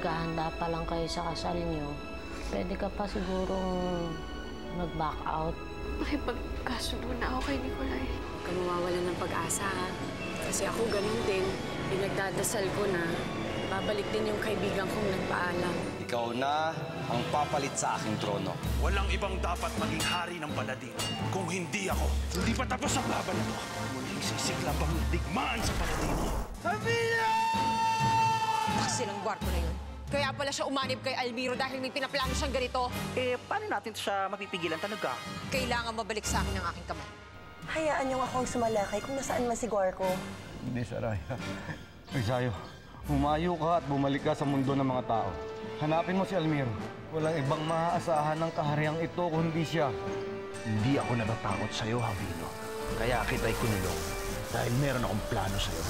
naghahanda pa lang kayo sa kasal niyo, pwede ka pa sigurong mag-back out. Makipagkasundo na ako kay Nicolay. Huwag ka mawawalan ng pag-asa, ha? Kasi ako ganun din. Pinagdadasal ko na babalik din yung kaibigan kong nagpaalam. Ikaw na ang papalit sa aking trono. Walang ibang dapat maging hari ng Paladino kung hindi ako. Hindi pa tapos ang laban ito. Muling sisiklab ang digmaan sa Paladino. Sabina! Silang gwarpo na yun. Kaya pala siya umanib kay Almiro dahil may pinaplano siyang ganito. Paano natin siya mapipigilan talaga? Kailangan mabalik sa akin ang aking kamay. Hayaan niyong ako ang sumalakay kung nasaan man si Guarco. Hindi, Saraya. Isayo, humayo ka at bumalik ka sa mundo ng mga tao. Hanapin mo si Almiro. Walang ibang maaasahan ng kahariang ito kundi siya. Hindi ako natatakot sa'yo, Javino. Kaya kita'y kunulong dahil meron akong plano sa'yo.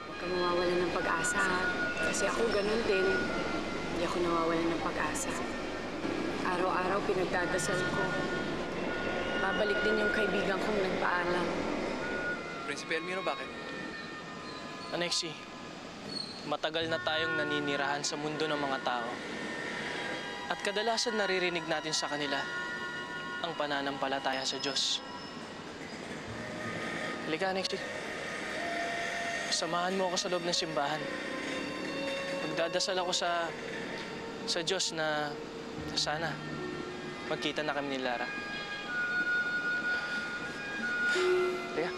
Huwag ka mawawalan ng pag-asa, ha? Kasi ako ganun din. Hindi ako nawawalan ng pag-asa. Araw-araw pinagdadasal ko. Babalik din yung kaibigan kong nagpaalam. Prinsipe Almiro, bakit? Anexi, matagal na tayong naninirahan sa mundo ng mga tao. At kadalasan naririnig natin sa kanila ang pananampalataya sa Diyos. Halika, Anexi. Samahan mo ako sa loob ng simbahan. Magdadasal ako sa Diyos na sana magkita na kami ni Lara. Halika.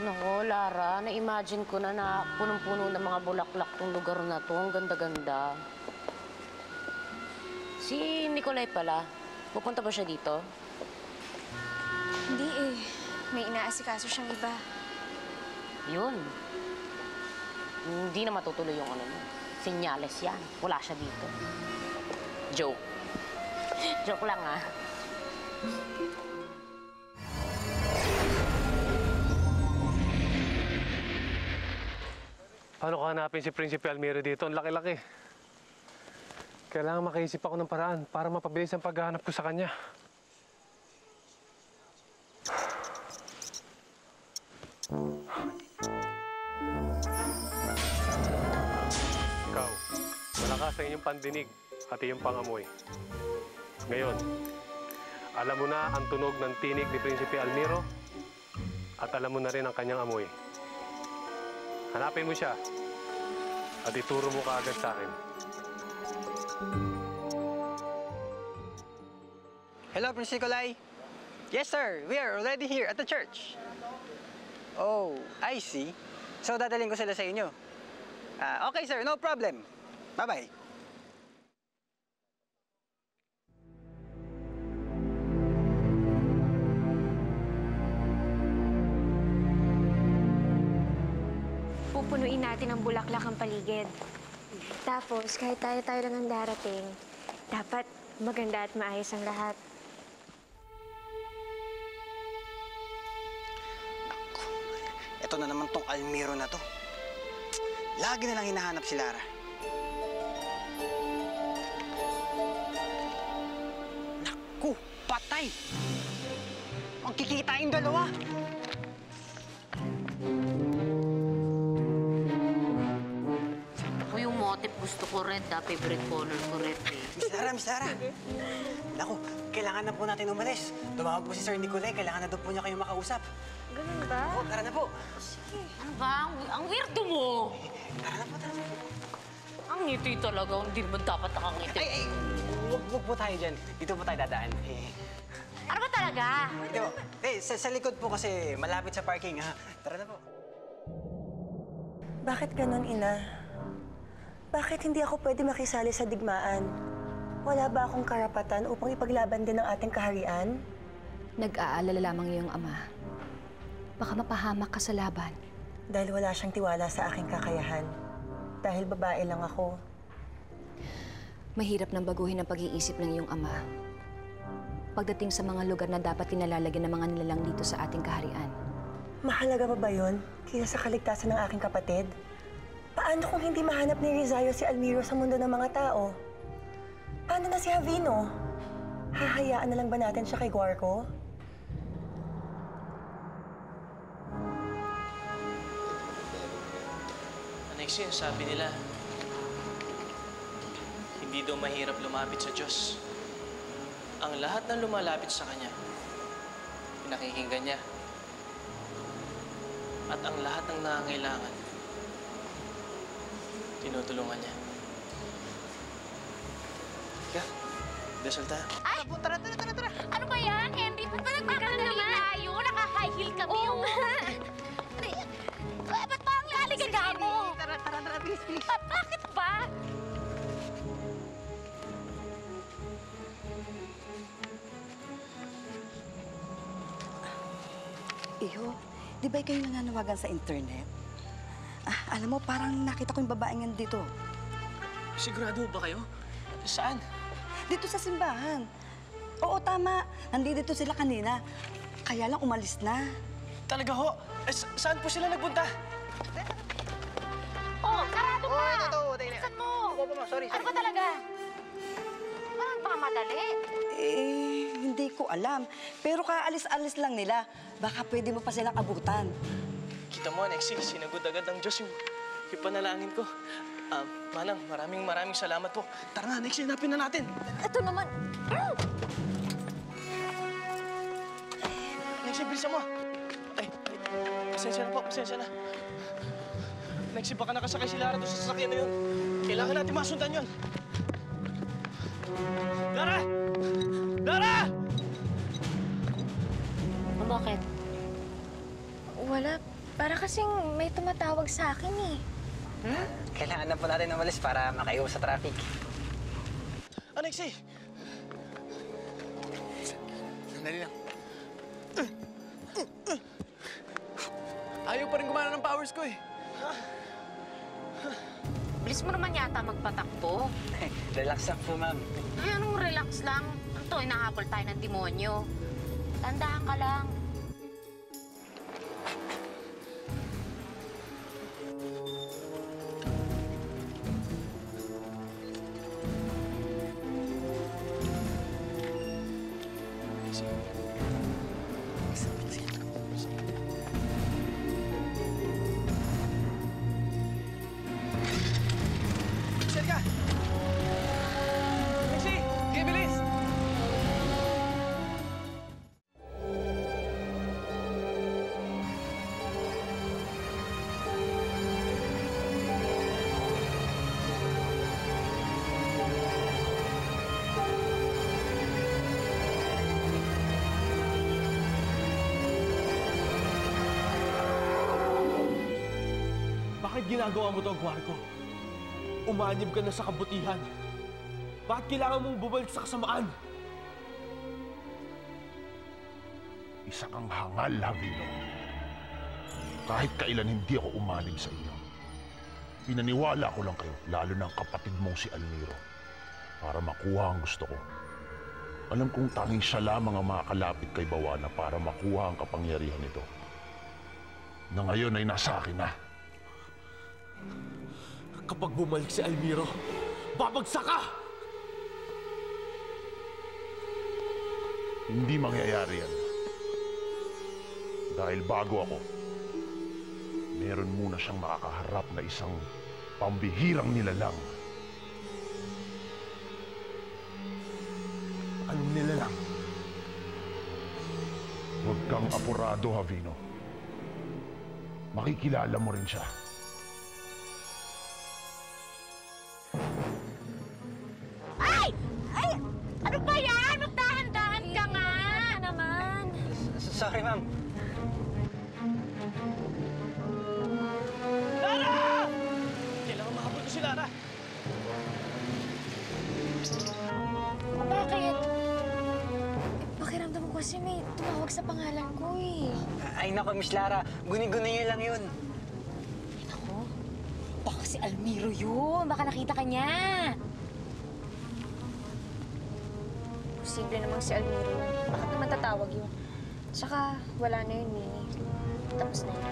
Nako, Lara, na-imagine ko na punong-puno ng mga bulaklak tong lugar na to. Ang ganda-ganda. Si Nicolay pala, pupunta ba siya dito? Hindi eh. May inaasikaso siyang iba. Yun. Hindi na matutuloy yung ano mo. Senyales yan. Wala siya dito. Joke. Joke lang, ah. Paano ko hanapin si Prinsipe Almiro dito? Ang laki-laki. Kailangan makaisip ako ng paraan para mapabilis ang paghahanap ko sa kanya. Ikaw, malakas sa inyong pandinig at iyong pangamoy. Ngayon, alam mo na ang tunog ng tinig ni Prinsipe Almiro at alam mo na rin ang kanyang amoy. Hanapin mo siya at ituro mo kaagad sa akin. Hello, Prince Nicolay. Yes, sir. We are already here at the church. Oh, I see. So, dadaling ko sila sa inyo. Okay, sir. No problem. Bye-bye. Pupunuin natin ang bulaklak ang paligid. Tapos, kahit tayo lang ang darating, dapat maganda at maayos ang lahat. Ito na naman tong Almiro na to. Lagi na lang hinahanap si Lara. Naku, patay! Magkikita yung dalawa. Ako yung motif gusto ko red, favorite color ko red eh. Miss Lara. Naku, kailangan na po natin umalis. Tumawag po si Sir Nicolay, kailangan na daw po niya kayo makausap. Ganun ba? Oo, tara na po. Sige. Ano ba? Ang weirdo mo! Tara na po, tara na po. Ang ngiti talaga, hindi naman dapat nakangiti. Ay, wag po tayo dyan. Dito po tayo dadaan. Ano ba talaga? Hindi po. Sa likod po kasi malapit sa parking, ha? Tara na po. Bakit ganun, Ina? Bakit hindi ako pwede makisali sa digmaan? Wala ba akong karapatan upang ipaglaban din ang ating kaharian? Nag-aalala lamang iyong ama. Baka mapahamak ka sa laban. Dahil wala siyang tiwala sa aking kakayahan. Dahil babae lang ako. Mahirap nang baguhin ang pag-iisip ng iyong ama. Pagdating sa mga lugar na dapat kinalalagyan ng mga nilalang dito sa ating kaharian. Mahalaga pa ba yun kaysa sa kaligtasan ng aking kapatid? Paano kung hindi mahanap ni Rizayo si Almiro sa mundo ng mga tao? Paano na si Javino? Hahayaan na lang ba natin siya kay Guarco? Anexie, sabi nila, hindi daw mahirap lumapit sa Diyos. Ang lahat ng lumalapit sa Kanya, pinakikinggan niya. At ang lahat ng nangangailangan, tinutulungan niya. Kaya, dasal tayo. Ay! Tara! Ano ba yan, Henry? Ba't ba nagmamadali tayo? Nakaka-high heel kami. Oo nga. Ba't ba ang laligaga mo? Tara, bilis. Bakit ba? Iho, di ba kayo nananawagan sa internet? Alam mo, parang nakita ko yung babaeng yan dito. Sigurado ba kayo? Saan? Dito sa simbahan. Oo, tama. Nandito sila kanina. Kaya lang umalis na. Talaga ho? Saan po sila nagpunta? Oh, sarado pa! Bilisan mo! Sorry. Ano ba talaga? Parang pamadali. Hindi ko alam. Pero kaalis-alis lang nila. Baka pwede mo pa silang abutan. Kita mo, Anexie, sinagod agad ng Diyos yung panalangin ko. Manang, maraming salamat po. Tara na, Anexie, hanapin na natin. Ito naman. Anexie, bilisan mo. Ay, pasensya na. Anexie, baka nakasakay si Lara doon sa sasakyan na yun. Kailangan natin masundan yun. Lara! Bakit? Wala. Para kasing may tumatawag sa akin eh. Kailangan na po natin umalis para makaiwas sa traffic. Anexie! Sandali lang. Ayaw pa rin gumana ng powers ko eh. Bilis mo naman yata magpatakbo. Relax lang po, ma'am. Ay, anong relax lang? Ito, inahabol tayo ng demonyo. Tandaan ka lang. Bakit ginagawa mo to, Guarco? Umanib ka na sa kabutihan. Bakit kailangan mong bumalik sa kasamaan? Isa kang hangal, Javino. Kahit kailan hindi ako umanib sa inyo. Pinaniwala ko lang kayo, lalo ng kapatid mong si Almiro, para makuha ang gusto ko. Alam kong tanging siya lamang ang makakalapit kay Bawana para makuha ang kapangyarihan nito. Na ngayon ay nasa akin na. Kapag bumalik si Almiro, babagsak ka! Hindi mangyayari yan. Dahil bago ako, meron muna siyang makakaharap na isang pambihirang nilalang. Anong nilalang? Huwag kang apurado, Javino. Makikilala mo rin siya. Ano ba yan? Magdahan-dahan ka nga! Naman. Sorry, ma'am. Lara! Kailangan mahabol ko si Lara. Bakit? Pakiramdam ko kasi may tumawag sa pangalan ko eh. Ay, naku, Miss Lara. Guni-guni niyo lang yun. Ay, naku. Baka si Almiro yun. Baka nakita ka niya. Posible namang si Almiro yun. Bakit naman tatawag yun? Tsaka, wala na yun, Nini. Tapos na yun.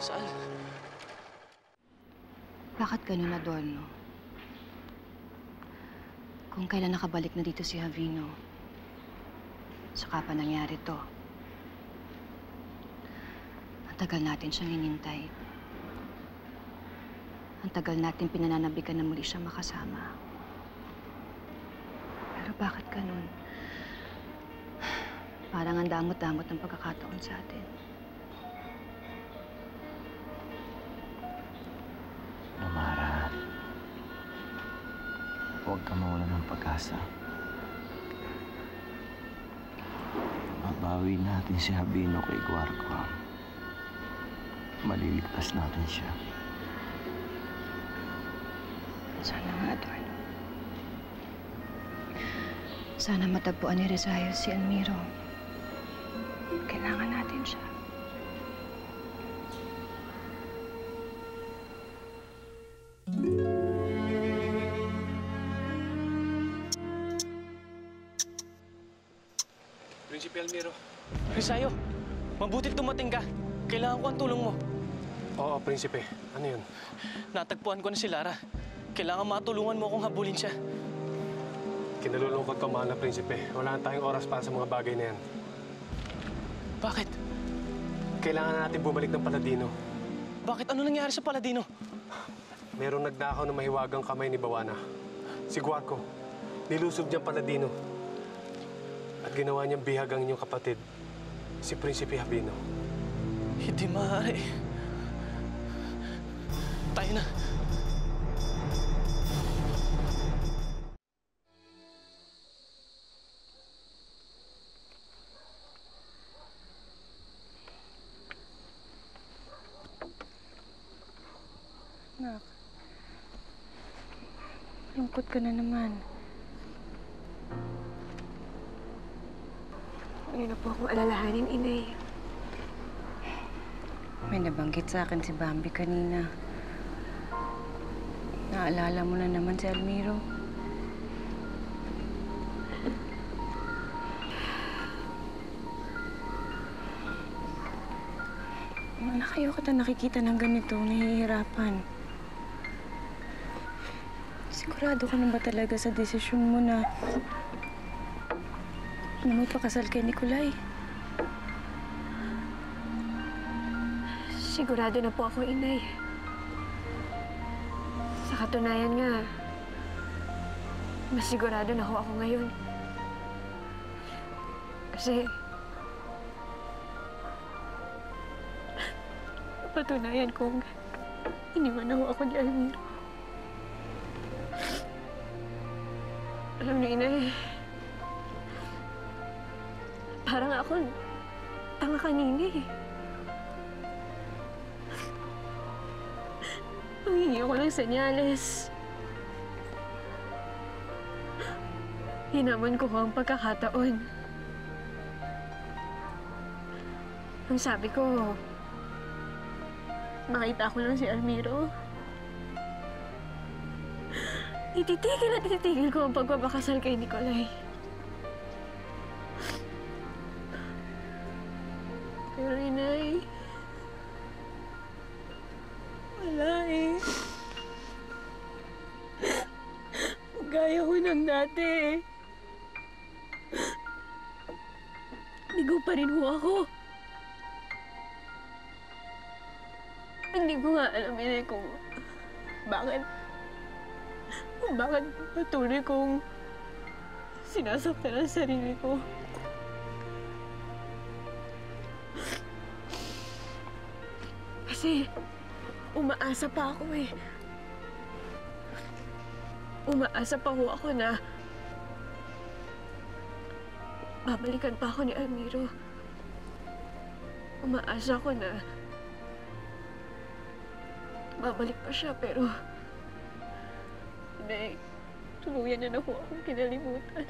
Saan? Bakit ganun, Adorno? Kung kailan nakabalik na dito si Javino, saka pa nangyari to. Ang tagal natin siyang hinintay. Ang tagal natin pinananabikan na muli siya makasama. Pero bakit ganun? Parang ang damot-damot ng pagkakataon sa atin. Amara, huwag ka mawalan ng pag-asa. Mabawi natin si Javino kay Guarco. Maliligtas natin siya. Sana nga, Adorno. Sana matagpuan ni Rizayo si Almiro. Kailangan natin siya. Prinsipe Almiro. Rizayo, mabutit dumating ka. Kailangan ko ang tulong mo. Oo, Prinsipe. Ano yun? Natagpuan ko na si Lara. Kailangan matulungan mo akong habulin siya. Kinalulungkot ko, mahal na Prinsipe. Wala na tayong oras para sa mga bagay na yan. Bakit? Kailangan natin bumalik ng Paladino. Bakit? Ano nangyari sa Paladino? Merong nagnakaw ng mahiwagang kamay ni Bawana. Si Guarco. Nilusob niyang Paladino. At ginawa niyang bihagang inyong kapatid, si Prinsipe Javino. Hindi maaari. Tayo na. Anak, lungkot ka na naman. Ano na po akong alalahanin, Inay? May nabanggit sa akin si Bambi kanina. Naalala mo na naman si Almiro. Anak, ayoko na nakikita ng ganito, nahihirapan. Sigurado ka na ba talaga sa desisyon mo na magpakasal kay Nikolay? Sigurado na po ako, Inay. Sa katunayan nga, mas sigurado na ho ako ngayon. Kasi patunayan kong iniwan na ho ako ni Almiro. Alam niyo, Inay, parang ako tanga kanina eh. Nangingi ako ng senyales. Hinaman ko ang pagkakataon. Ang sabi ko, makita ko lang si Almiro. Ititigil at ititigil ko ang pagpapakasal kay Nikolay. Pero Inay, wala eh. Gaya ko ng dati eh. Ligaw pa rin ho ako. Hindi ko nga alam eh kung bakit patuloy kong sinasaktan ang sarili ko. Kasi umaasa pa ako eh. Umaasa pa ho ako na babalikan pa ako ni Almiro. Umaasa ako na babalik pa siya, pero hindi, tuluyan na ho akong kinalimutan.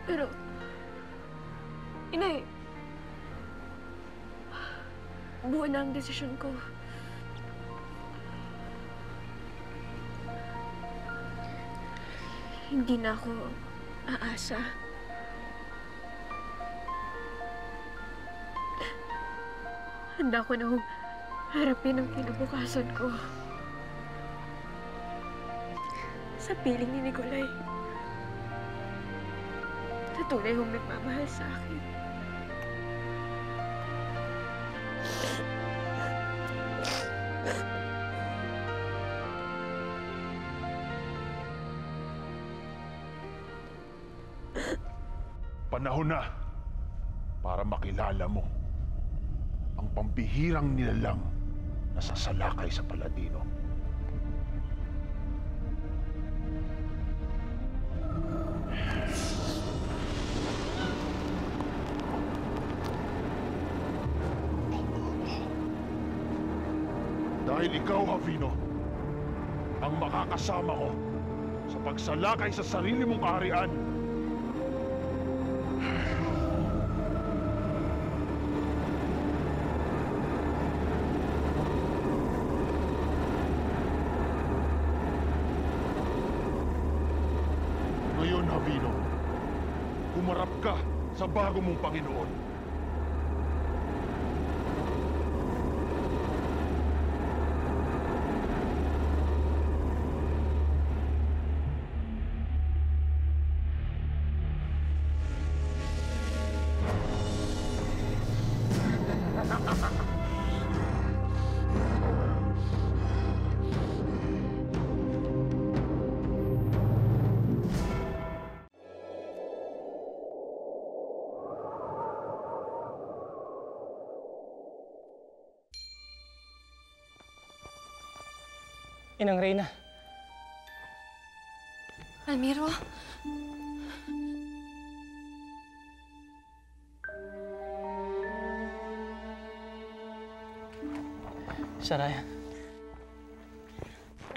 Pero Inay, buo na ang desisyon ko. Hindi na ako aasa. Handa ko na harapin ang kinabukasan ko. Sa piling ni Nicolay. Na tunay kong nagmamahal sa akin. Panahon na para makilala mo ang pambihirang nilalang na sasalakay sa Paladino. Dahil ikaw, Javino, ang makakasama ko sa pagsalakay sa sarili mong kaharian. Ngayon, Javino, humarap ka sa bago mong Panginoon. Inang Reyna. Almiro? Saraya.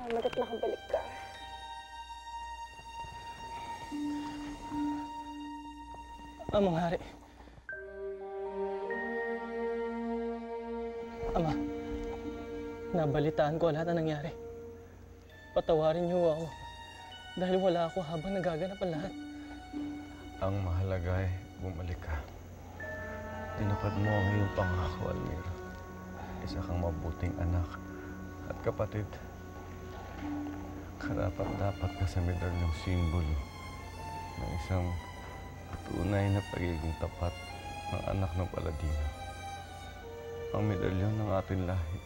Salamat at nakabalik ka. Amang hari. Ama, nabalitaan ko lahat na nangyari. Patawarin niyo ako dahil wala ako habang nagaganap ang lahat. Ang mahalaga ay bumalik ka. Tinapad mo ang iyong pangako, Almiro. Isa kang mabuting anak at kapatid. Karapat-dapat ka sa medalyong simbolo ng isang tunay na pagiging tapat ng anak ng Paladino. Ang medalyon ng ating lahi.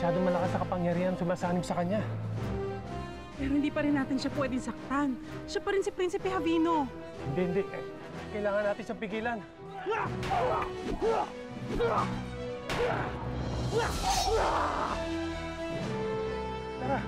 Masyadong malakas sa kapangyarihan sumasanib sa kanya. Pero hindi pa rin natin siya pwedeng saktan. Siya pa rin si Prinsipe Javino. Hindi. Kailangan natin siyang pigilan. Tara!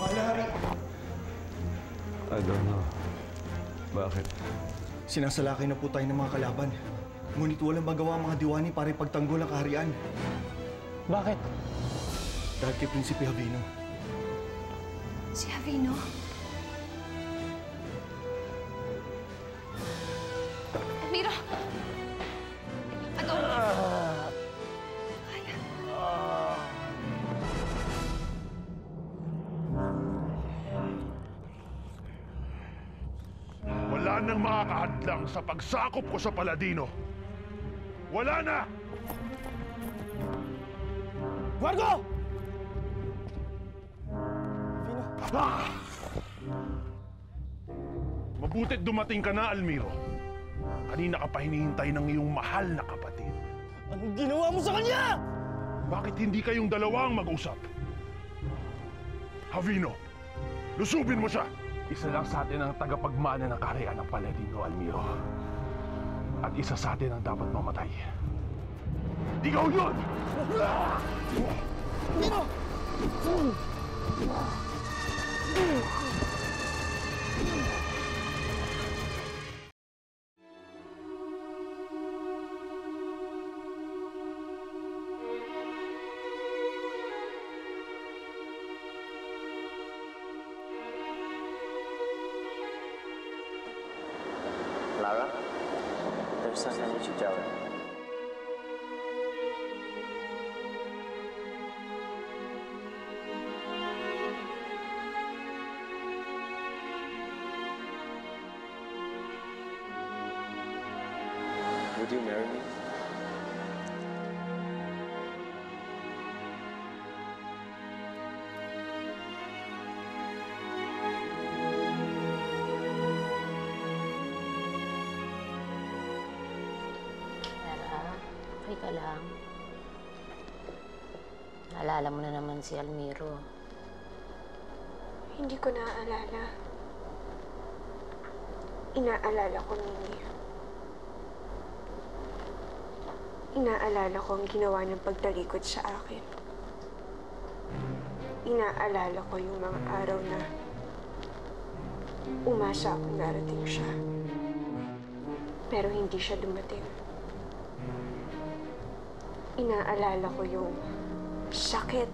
Mahal I don't know. Bakit? Sinasalakay na po tayo ng mga kalaban. Ngunit walang magawa ang mga diwani para ipagtanggol ang kaharian. Bakit? Dahil kay Prinsipe Javino. Si Javino? Almiro! Adolfo! Wala nang makakahadlang sa pagsakop ko sa Paladino. Wala na! Guardo! Mabutit dumating ka na, Almiro. Kanina ka pa hinihintay ng iyong mahal na kapatid. Anong ginawa mo sa kanya? Bakit hindi kayong dalawa ang mag-usap? Javino, lusubin mo siya! Isa lang sa atin ang tagapagmana ng kaharian ng Paladino, Almiro. At isa sa atin ang dapat mamatay. Ikaw yun! Almiro! Lara, there's something I need you to tell her. Would you marry me? Okay ka lang. Naalala mo na naman si Almiro. Hindi ko naaalala. Inaalala ko, Mimi. Inaalala ko ang ginawa niyang pagtalikod sa akin. Inaalala ko yung mga araw na umasa akong darating siya. Pero hindi siya dumating. Inaalala ko yung sakit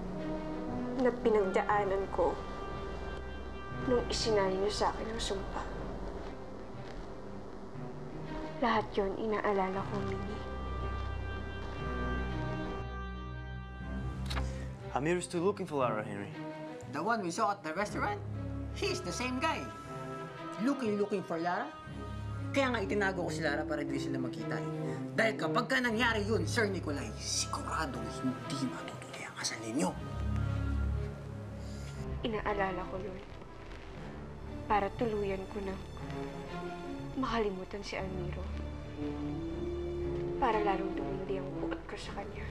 na pinagdaanan ko nung isinali niyo sa akin ang sumpa. Lahat yon inaalala ko, Mimi. Amir's still looking for Lara, Henry. The one we saw at the restaurant? He's the same guy. Looking for Lara? Kaya nga itinago ko si Lara para di sila magkita. Dahil kapag ka nangyari yun, Sir Nicolay, siguradong hindi matutuloy ang kasal ninyo. Inaalala ko yun. Para tuluyan ko na makalimutan si Almiro. Para lalong dumindi ang buot ko sa kanya.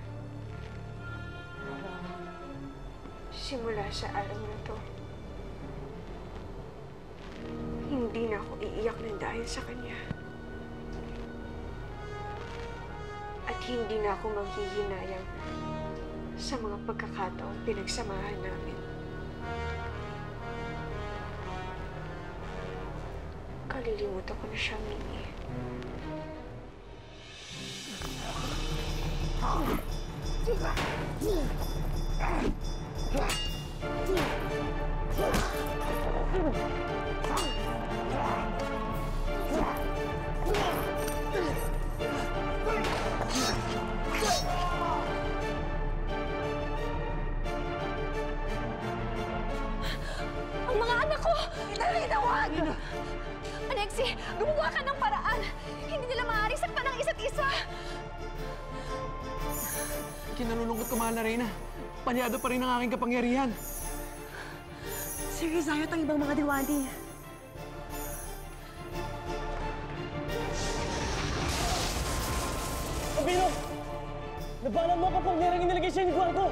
Simula sa araw na to, hindi na ako iiyak ng dahil sa kanya. At hindi na ako maghihinayang sa mga pagkakataong pinagsamahan namin. Kalilimutan ko na siya, Mimi. Ang mga anak ko! Narina, wag! Alexi, gumawa ka ng paraan! Hindi nila maaaring saktan ang isa't isa! Kinalulungkot ko, mahal na Reyna. Panyado pa rin ang aking kapangyarihan. Si Rizayo at ang ibang mga diwani. Abino! Labanan mo ang kapangyarihang inilagay sa inigwar ko!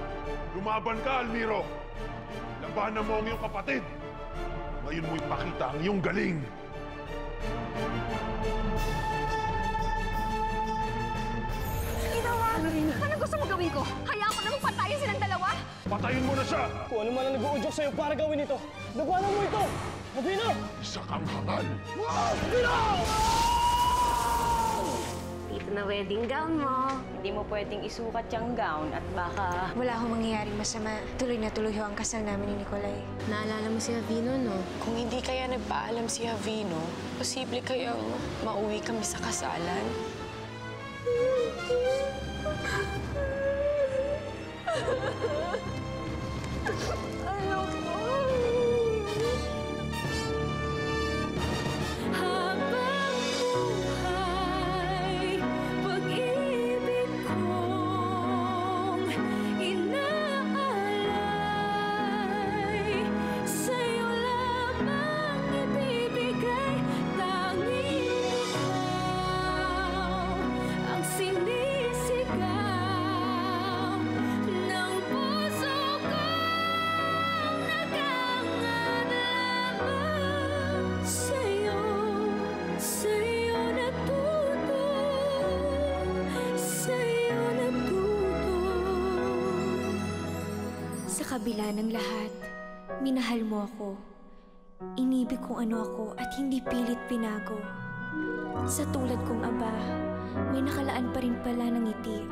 Lumaban ka, Almiro! Labanan mo ang iyong kapatid! Ngayon mo ipakita ang iyong galing! Ginawa! Anong gusto mo gawin ko? Hayaan ko namang patayin silang dalawa? Patayin mo na siya! Kung ano man ang nag-uudyok sa'yo para gawin ito, labanan mo ito! Abino! Isa kang hangal! Abino! Ito na wedding gown mo. Hindi mo pwedeng isukat yung gown at baka... Wala akong mangyayaring masama. Tuloy na tuloy ho ang kasal namin ni Nicolay. Naalala mo si Javino, no? Kung hindi kaya nagpaalam si Javino, posible kayang mauwi kami sa kasalan. Ano ko? Habang buhay, pag-ibig kong inaalay, sa'yo lamang ibibigay. kabila ng lahat, minahal mo ako. Inibig kung ano ako at hindi pilit pinago. Sa tulad kong aba, may nakalaan pa rin pala ng ngiti,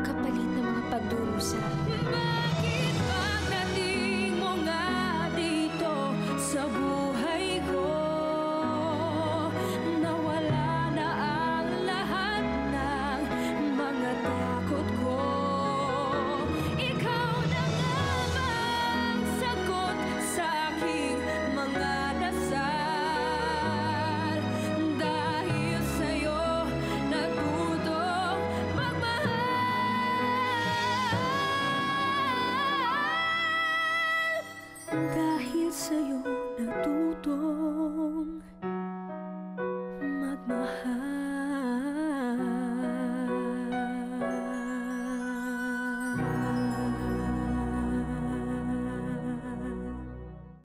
kapalit ng mga pagdurusa. Bakit pagdating mo nga dito sa buhay ko, nawala na ang lahat ng mga takot ko? Ikaw na nga bang sagot sa aking mga dasal? Dahil sa'yo natutong dahil sa'yo natutong magmahal.